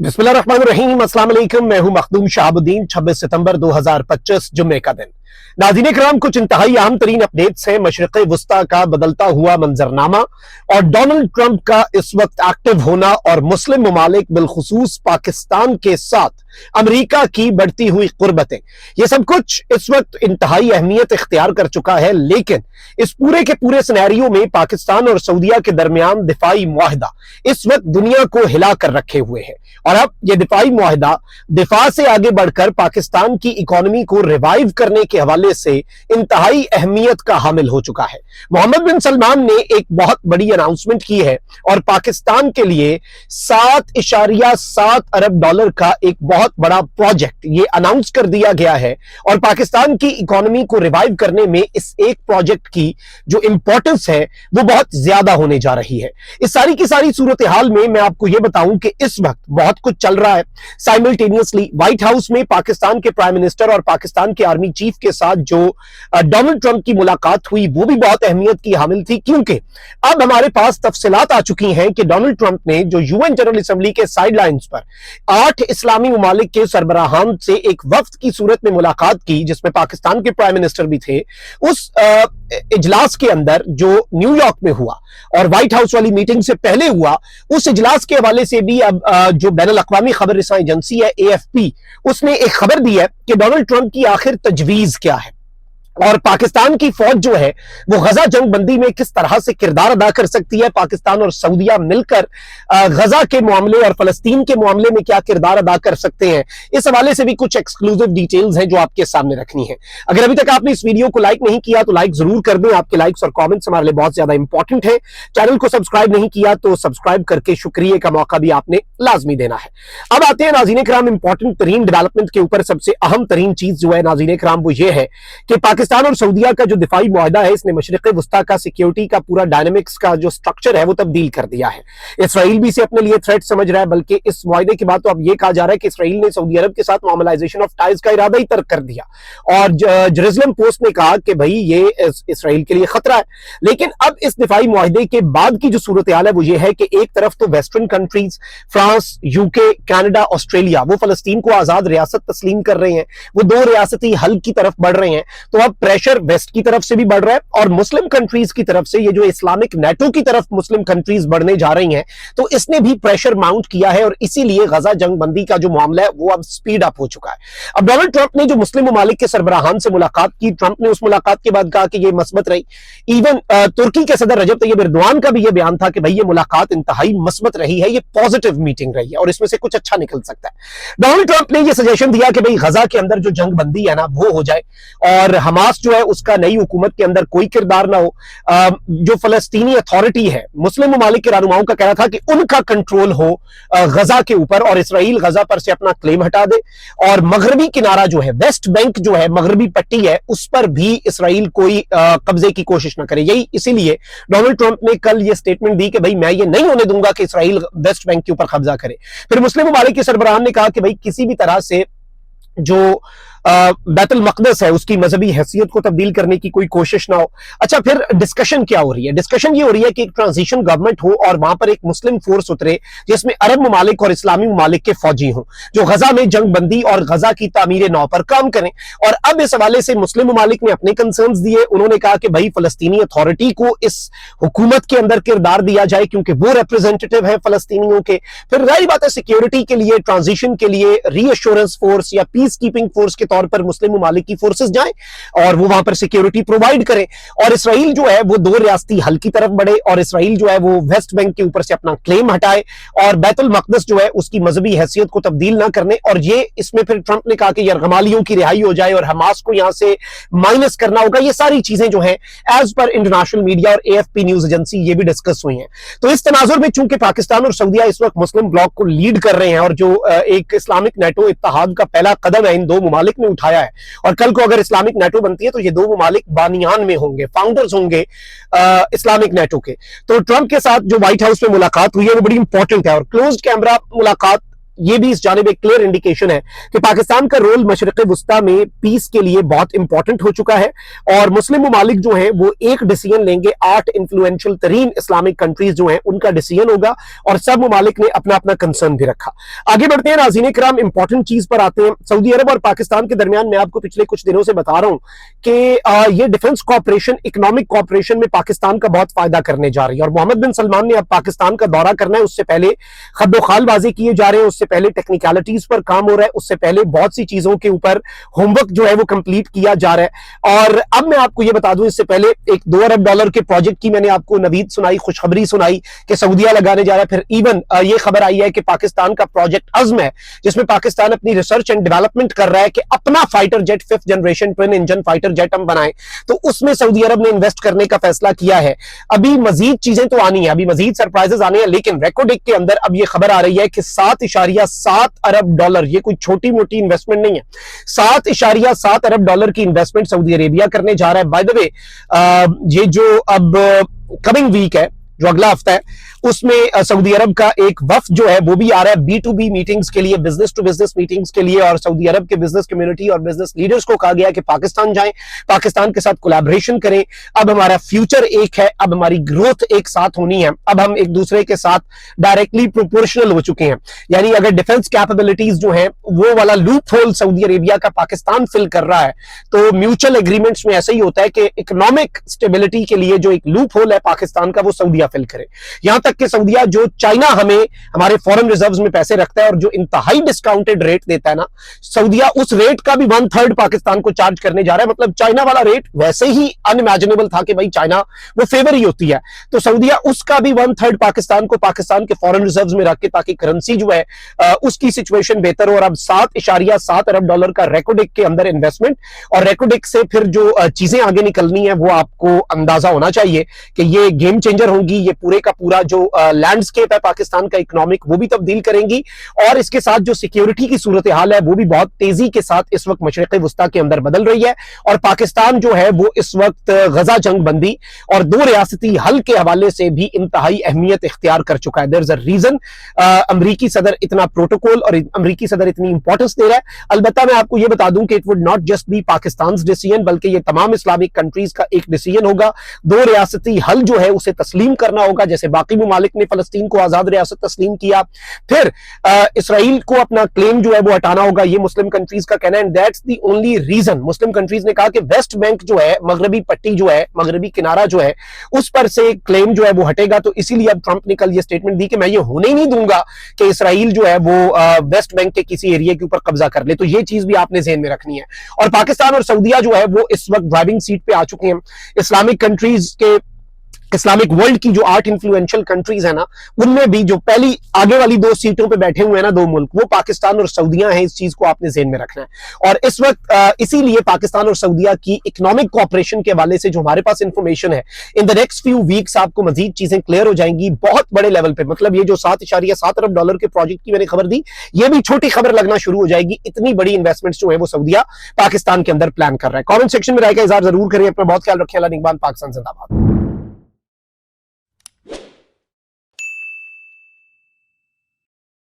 बिस्मिल्लाहिर्रहमानिर्रहीम, अस्सलाम वालेकुम। मैं हूं मखदूम शहाबुद्दीन। 26 सितंबर 2025 जुम्मे का दिन। नाज़रीन किराम, कुछ इंतहाई अहम तरीन अपडेट्स हैं। मशरिक़ वुस्ता का बदलता हुआ मंजरनामा और डोनाल्ड ट्रंप का इस वक्त एक्टिव होना और मुस्लिम ममालिक बिलखुसूस पाकिस्तान के साथ अमेरिका की बढ़ती हुई कुर्बतें, ये सब कुछ इस वक्त इंतहाई अहमियत इख्तियार कर चुका है। लेकिन इस पूरे के पूरे सिनेरियो में पाकिस्तान और सऊदीया के दरमियान दिफाई मुआहदा इस वक्त दुनिया को हिला कर रखे हुए है। और अब यह दिफाई मुआहदा दिफा से आगे बढ़कर पाकिस्तान की इकोनॉमी को रिवाइव करने के हवाले से इंतहाई अहमियत का हामिल हो चुका है। मोहम्मद बिन सलमान ने एक बहुत बड़ी अनाउंसमेंट की है और पाकिस्तान के लिए 7.7 अरब डॉलर का एक बहुत बड़ा प्रोजेक्ट ये अनाउंस कर दिया गया है। और पाकिस्तान की इकोनॉमी को रिवाइव करने में इस एक प्रोजेक्ट की जो इंपॉर्टेंस है वो बहुत ज्यादा होने जा रही है। इस सारी की सारी सूरत हाल में मैं आपको यह बताऊं कि इस वक्त बहुत कुछ चल रहा है। साइमल्टेनियसली व्हाइट हाउस में पाकिस्तान के प्राइम मिनिस्टर और पाकिस्तान के आर्मी चीफ के साथ जो डोनाल्ड ट्रंप की मुलाकात हुई वो भी बहुत अहमियत की हामिल थी, क्योंकि अब हमारे पास तफसीलात आ चुकी हैं कि डोनाल्ड ट्रंप ने जो यूएन जनरल असेंबली के साइडलाइंस पर 8 इस्लामी ममालिक के सरबराहान से एक वफ्द की सूरत में मुलाकात की, जिसमें पाकिस्तान के प्राइम मिनिस्टर भी थे। उस इजलास के अंदर जो न्यूयॉर्क में हुआ और व्हाइट हाउस वाली मीटिंग से पहले हुआ, उस इजलास के हवाले से भी अब जो बैनुल अक़वामी खबर रिसाई एजेंसी है AFP, उसने एक खबर दी है कि डोनाल्ड ट्रंप की आखिर तजवीज क्या है और पाकिस्तान की फौज जो है वो गजा जंग बंदी में किस तरह से किरदार अदा कर सकती है। पाकिस्तान और सऊदीया मिलकर गजा के मामले और फलस्तीन के मामले में क्या किरदार अदा कर सकते हैं, इस हवाले से भी कुछ एक्सक्लूसिव डिटेल्स हैं जो आपके सामने रखनी है। अगर अभी तक आपने इस वीडियो को लाइक नहीं किया तो लाइक जरूर कर दें। आपके लाइक्स और कॉमेंट्स हमारे लिए बहुत ज्यादा इंपॉर्टेंट है। चैनल को सब्सक्राइब नहीं किया तो सब्सक्राइब करके शुक्रिया का मौका भी आपने लाजमी देना है। अब आते हैं नाज़रीन किराम इंपॉर्टेंट तरीन डेवलपमेंट के ऊपर। सबसे अहम तरीन चीज जो है नाज़रीन किराम वो ये है कि पाकिस्तान और सऊदीया का जो दिफाई मुआहदा है, इसने मशरिक़ वुस्ता का सिक्योरिटी का पूरा डायनेमिक्स का जो स्ट्रक्चर है वो तब्दील कर दिया है। इसराइल भी इसे अपने लिए थ्रेट समझ रहा है, बल्कि इस मुआहदे के बाद तो अब ये कहा जा रहा है कि इसराइल ने सऊदी अरब के साथ नॉर्मलाइजेशन ऑफ टाइज का इरादा ही तर्क कर दिया। और जेरूसलम पोस्ट ने कहा कि भाई ये इसराइल के लिए खतरा है। लेकिन अब इस दिफाई मुआहदे के बाद की जो सूरत हाल है वो ये है कि एक तरफ तो western countries France, UK, Canada, Australia वो फलस्तीन को आजाद रियासत तस्लीम कर रहे हैं, वो 2 रियासती हल की तरफ बढ़ रहे हैं। तो अब प्रेशर वेस्ट की तरफ से भी बढ़ रहा है और मुस्लिम कंट्रीज की तरफ से, ये जो इस्लामिक नेटो की तरफ मुस्लिम कंट्रीज बढ़ने जा रही हैं, तो इसने भी प्रेशर माउंट किया है और इसीलिए गजा जंग बंदी का जो मामला है वो अब स्पीड अप हो चुका है। अब डोनाल्ड ट्रंप ने जो मुस्लिम ममालिक के सरबराहान से मुलाकात की, ट्रंप ने उस मुलाकात के बाद कहा कि ये मस्बत रही। इवन तुर्की के सदर रजब तैयब एर्दोआन का भी ये बयान था कि भाई ये मुलाकात इंतहाई मस्बत रही है, ये पॉजिटिव मीटिंग रही है और इसमें से कुछ अच्छा निकल सकता है। डोनाल्ड ट्रंप ने ये सजेशन दिया कि भाई गजा के अंदर जो जंग बंदी है ना वो हो जाए और हमास जो है उसका नई हुकूमत के अंदर कोई किरदार ना हो। जो फलस्तीनी अथॉरिटी है, मुस्लिम ममालिक के रहनुमाओं का कहना था कि उनका कंट्रोल हो गजा के ऊपर और इसराइल गजा पर से अपना क्लेम हटा दे और मगरबी किनारा जो है, वेस्ट बैंक जो है, मगरबी पट्टी है, उस पर भी इसराइल कोई कब्जे की कोशिश ना करे। यही इसीलिए डोनाल्ड ट्रंप ने कल ये स्टेटमेंट दी कि भाई मैं ये नहीं होने दूंगा कि इसराइल वेस्ट बैंक के ऊपर कब्जा करे। फिर मुस्लिम ममालिक के सरबराहान ने कहा कि भाई किसी भी तरह से जो बैतुल मक़दस है उसकी मजहबी हैसियत को तब्दील करने की कोई कोशिश ना हो। अच्छा, फिर डिस्कशन क्या हो रही है? डिस्कशन ये हो रही है कि एक ट्रांजिशन गवर्नमेंट हो और वहां पर एक मुस्लिम फोर्स उतरे जिसमें अरब ममालिक और इस्लामी ममालिक के फौजी हों, जो गजा में जंग बंदी और गजा की तामीर नौ पर काम करें। और अब इस हवाले से मुस्लिम ममालिक ने अपने कंसर्न्स दिए। उन्होंने कहा कि भाई फलस्तीनी अथॉरिटी को इस हुकूमत के अंदर किरदार दिया जाए क्योंकि वो रिप्रेजेंटेटिव है फलस्तीनियों के। फिर जाहिर बात है सिक्योरिटी के लिए, ट्रांजिशन के लिए रीअश्योरेंस फोर्स या पीस कीपिंग फोर्स के तौर पर मुस्लिम ममालिक की फोर्सेस जाएं और वो वहां पर सिक्योरिटी प्रोवाइड करें और इसराइल जो है वो 2 रियासती हल की तरफ बढ़े और इसराइल जो है वो वेस्ट बैंक के ऊपर से अपना क्लेम हटाए और बैतुल मक़दस जो है उसकी मजहबी हैसियत को तब्दील ना करने। और ये इसमें फिर ट्रंप ने कहा कि यरगमालियों की रिहाई हो जाए और हमास को यहां से माइनस करना होगा। ये सारी चीजें जो है एज पर इंटरनेशनल मीडिया और AFP न्यूज एजेंसी ये भी डिस्कस हुई हैं। तो इस तनाजुर में चूंकि पाकिस्तान और सऊदीया इस वक्त मुस्लिम ब्लॉक को लीड कर रहे हैं और जो एक इस्लामिक नेटो इत्तेहाद का पहला कदम है इन 2 ममालिक ने उठाया है और कल को अगर इस्लामिक नेटो बनती है तो ये 2 ममालिक बानियान में होंगे, फाउंडर्स होंगे इस्लामिक नेटो के। तो ट्रंप के साथ जो व्हाइट हाउस में मुलाकात हुई है वो बड़ी इंपॉर्टेंट है और क्लोज्ड कैमरा मुलाकात ये भी इस जानिब एक क्लियर इंडिकेशन है कि पाकिस्तान का रोल मशरिक वुस्ता में पीस के लिए बहुत इंपॉर्टेंट हो चुका है और मुस्लिम ममालिक जो हैं वो एक डिसीजन लेंगे, 8 इन्फ्लुएंशियल तरीन इस्लामिक कंट्रीज जो हैं उनका डिसीजन होगा और सब ममालिक ने अपना अपना कंसर्न भी रखा। आगे बढ़ते हैं नाज़रीन किराम, इंपॉर्टेंट चीज पर आते हैं। सऊदी अरब और पाकिस्तान के दरमियान मैं आपको पिछले कुछ दिनों से बता रहा हूं कि ये डिफेंस कॉर्पोरेशन, इकोनॉमिक कॉर्पोरेशन में पाकिस्तान का बहुत फायदा करने जा रही है और मोहम्मद बिन सलमान ने अब पाकिस्तान का दौरा करना है। उससे पहले खब्बोखालबाजी किए जा रहे हैं, उससे पहले टेक्निकलिटीज पर काम हो रहा है, उससे पहले बहुत सी चीजों के ऊपर होमवर्क जो है वो कंप्लीट किया जा रहा है। और अब मैं आपको ये बता दूं, इससे पहले एक $2 अरब के प्रोजेक्ट की मैंने आपको नवीद सुनाई, खुशखबरी सुनाई कि सऊदीया लगाने जा रहा है। फिर इवन ये खबर आई है कि पाकिस्तान का प्रोजेक्ट अज़्म है जिसमें पाकिस्तान अपनी रिसर्च एंड डेवलपमेंट कर रहा है कि अपना fighter jet 5th generation twin engine fighter jet हम बनाएं, तो उसमें सऊदी अरब ने इन्वेस्ट करने का फैसला किया है। अभी मजीद चीजें तो आनी है, अभी मजीद सरप्राइजेस आने हैं, लेकिन रेकोडेक के अंदर अब ये खबर आ रही है कि $7.7 अरब, ये कोई छोटी मोटी इन्वेस्टमेंट नहीं है, $7.7 अरब की इन्वेस्टमेंट सऊदी अरेबिया करने जा रहा है। बाय द वे ये जो अब कमिंग वीक है, जो अगला हफ्ता है, उसमें सऊदी अरब का एक वफ्द जो है वो भी आ रहा है B2B मीटिंग्स के लिए, बिजनेस टू बिजनेस मीटिंग्स के लिए, और सऊदी अरब के बिजनेस कम्युनिटी और बिजनेस लीडर्स को कहा गया कि पाकिस्तान जाएं, पाकिस्तान के साथ कोलैबोरेशन करें। अब हमारा फ्यूचर एक है, अब हमारी ग्रोथ एक साथ होनी है, अब हम एक दूसरे के साथ डायरेक्टली प्रोपोर्शनल हो चुके हैं। यानी अगर डिफेंस कैपेबिलिटीज जो है वो वाला लूप होल सऊदी अरेबिया का पाकिस्तान फिल कर रहा है, तो म्यूचुअल एग्रीमेंट्स में ऐसा ही होता है कि इकोनॉमिक स्टेबिलिटी के लिए जो एक लूप होल है पाकिस्तान का, वो सऊदिया फिल करे। यहां तक कि सऊदिया जो चाइना हमें हमारे फॉरेन रिजर्व्स में पैसे रखता है और जो इंतहाई डिस्काउंटेड रेट देता है ना, सऊदिया उस रेट का भी 1/3 पाकिस्तान को चार्ज करने जा रहा है। मतलब चाइना वाला रेट वैसे ही अनइमेजिनेबल था कि भाई चाइना वो फेवर ही होती है, तो सऊदिया उसका भी 1/3 पाकिस्तान को, पाकिस्तान के फॉरेन रिजर्व्स में रख के, ताकि करेंसी जो है उसकी सिचुएशन बेहतर हो। और अब $7.7 अरब का रेकोडेक के अंदर इन्वेस्टमेंट, और रेकोडेक से फिर जो चीजें आगे निकलनी है वो आपको अंदाजा होना चाहिए कि ये गेम चेंजर होंगी, ये पूरे का पूरा जो लैंडस्केप है पाकिस्तान का इकोनॉमिक वो भी तब्दील करेंगी, और इसके साथ जो सिक्योरिटी की सूरत हाल है वो भी बहुत तेजी के साथ इस वक्त मशरिक वुस्ता के अंदर बदल रही है। और पाकिस्तान जो है वो इस वक्त गजा जंग बंदी और 2 रियासती हल के हवाले से भी इंतहाई अहमियत इख्तियार कर चुका है। देयर इज अ रीजन अमरीकी सदर इतना प्रोटोकॉल और अमरीकी सदर इतनी इंपॉर्टेंस दे रहा है। अलबत्ता मैं आपको ये बता दूं कि it would not just be Pakistan decision, बल्कि ये तमाम इस्लामिक कंट्रीज का एक डिसीजन होगा। 2 रियासती हल जो है उसे तस्लीम करना होगा, जैसे बाकी मुमालिक ने फलस्तीन को आजाद रियासत तस्लीम किया। फिर इसराइल को अपना क्लेम जो है वो हटाना होगा, ये मुस्लिम कंट्रीज का कहना है। And that's the only reason Muslim countries ने कहा कि वेस्ट बैंक जो है, मगरबी पट्टी जो है, मगरबी किनारा जो है, उस पर से क्लेम जो है वो हटेगा। तो इसीलिए अब ट्रंप ने कल ये स्टेटमेंट दी कि मैं ये होने ही नहीं दूंगा कि इसराइल जो है वो वेस्ट बैंक के किसी एरिया के ऊपर कब्जा कर ले। तो ये चीज भी आपने ज़हन में रखनी है। और पाकिस्तान और सऊदीया जो है वो इस वक्त ड्राइविंग सीट पे आ चुके हैं। इस्लामिक कंट्रीज के, इस्लामिक वर्ल्ड की जो 8 इन्फ्लुएंशियल कंट्रीज है ना, उनमें भी जो पहली आगे वाली 2 सीटों पे बैठे हुए हैं ना 2 मुल्क, वो पाकिस्तान और सऊदीया हैं। इस चीज को आपने ज़हन में रखना है। और इस वक्त इसीलिए पाकिस्तान और सऊदीया की इकोनॉमिक कोऑपरेशन के हवाले से जो हमारे पास इंफॉर्मेशन है, in the next few weeks आपको मजीद चीजें क्लियर हो जाएंगी बहुत बड़े लेवल पे। मतलब ये जो $7.7 अरब के प्रोजेक्ट की मैंने खबर दी, ये भी छोटी खबर लगना शुरू हो जाएगी। इतनी बड़ी इन्वेस्टमेंट जो है वो सऊदीया पाकिस्तान के अंदर प्लान कर रहा है। कमेंट सेक्शन में राय का इजहार जरूर करें। अपना बहुत ख्याल रखें। अल्लाह निगहबान। पाकिस्तान जिंदाबाद।